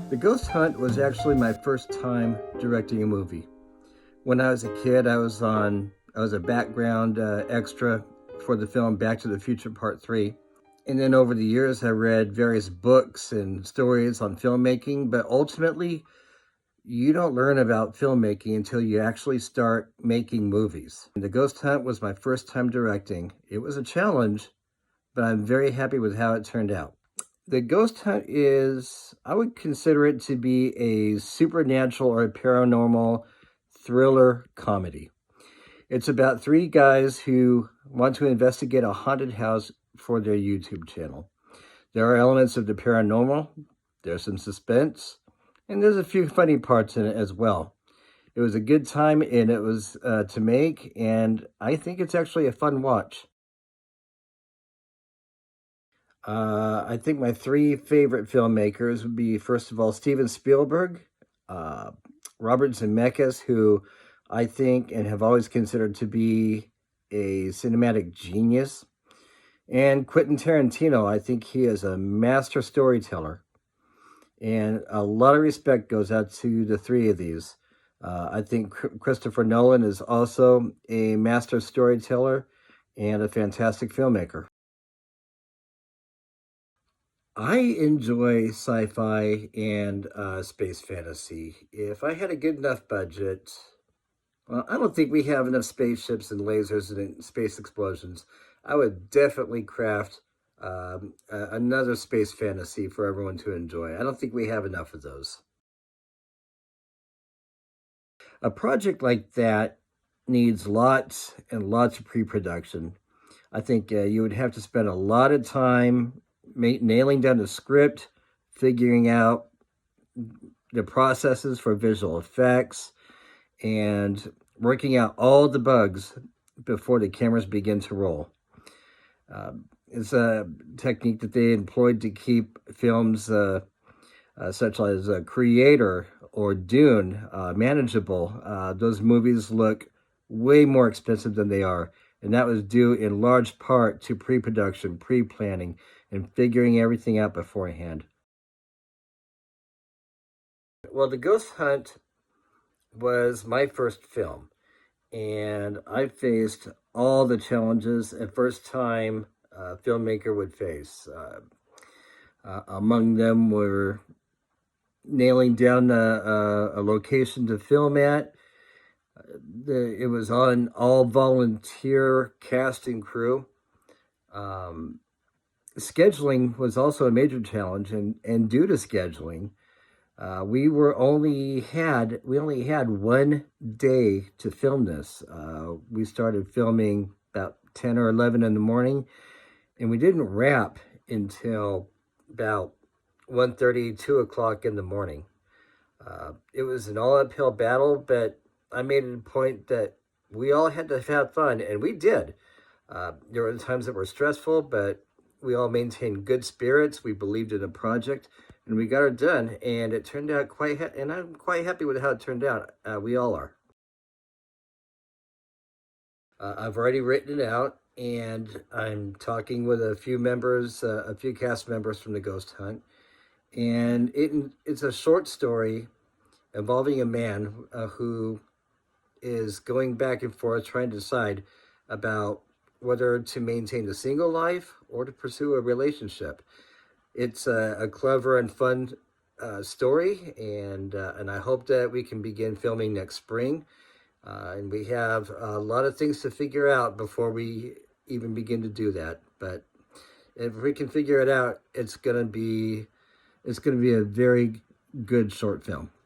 The Ghost Hunt was actually my first time directing a movie. When I was a kid, I was a background extra for the film Back to the Future Part 3. And then over the years, I read various books and stories on filmmaking, but ultimately, you don't learn about filmmaking until you actually start making movies. The Ghost Hunt was my first time directing. It was a challenge, but I'm very happy with how it turned out. The Ghost Hunt is, I would consider it to be a supernatural or a paranormal thriller comedy. It's about three guys who want to investigate a haunted house for their YouTube channel. There are elements of the paranormal, there's some suspense, and there's a few funny parts in it as well. It was a good time and it was to make, and I think it's actually a fun watch. I think my three favorite filmmakers would be, first of all, Steven Spielberg, uh, Robert Zemeckis, who I think and have always considered to be a cinematic genius, and Quentin Tarantino. I think he is a master storyteller, and a lot of respect goes out to the three of these. I think Christopher Nolan is also a master storyteller and a fantastic filmmaker. I enjoy sci-fi and space fantasy. If I had a good enough budget, well, I don't think we have enough spaceships and lasers and space explosions. I would definitely craft another space fantasy for everyone to enjoy. I don't think we have enough of those. A project like that needs lots and lots of pre-production. I think you would have to spend a lot of time nailing down the script, figuring out the processes for visual effects, and working out all the bugs before the cameras begin to roll. It's a technique that they employed to keep films such as Creator or Dune manageable. Those movies look way more expensive than they are, and that was due in large part to pre-production, pre-planning, and figuring everything out beforehand. Well, The Ghost Hunt was my first film, and I faced all the challenges a first-time filmmaker would face. Among them were nailing down a location to film at. It was on all volunteer cast and crew. Scheduling was also a major challenge, and due to scheduling, we only had 1 day to film this. We started filming about 10 or 11 in the morning, and we didn't wrap until about 1:30, 2 o'clock in the morning. It was an all uphill battle, but I made it a point that we all had to have fun, and we did. There were times that were stressful, but we all maintained good spirits. We believed in the project, and we got it done. And it turned out and I'm quite happy with how it turned out. We all are. I've already written it out, and I'm talking with a few members, a few cast members from the Ghost Hunt. And it's a short story involving a man who is going back and forth trying to decide about whether to maintain a single life or to pursue a relationship. It's a clever and fun story, and I hope that we can begin filming next spring. And we have a lot of things to figure out before we even begin to do that. But if we can figure it out, it's gonna be a very good short film.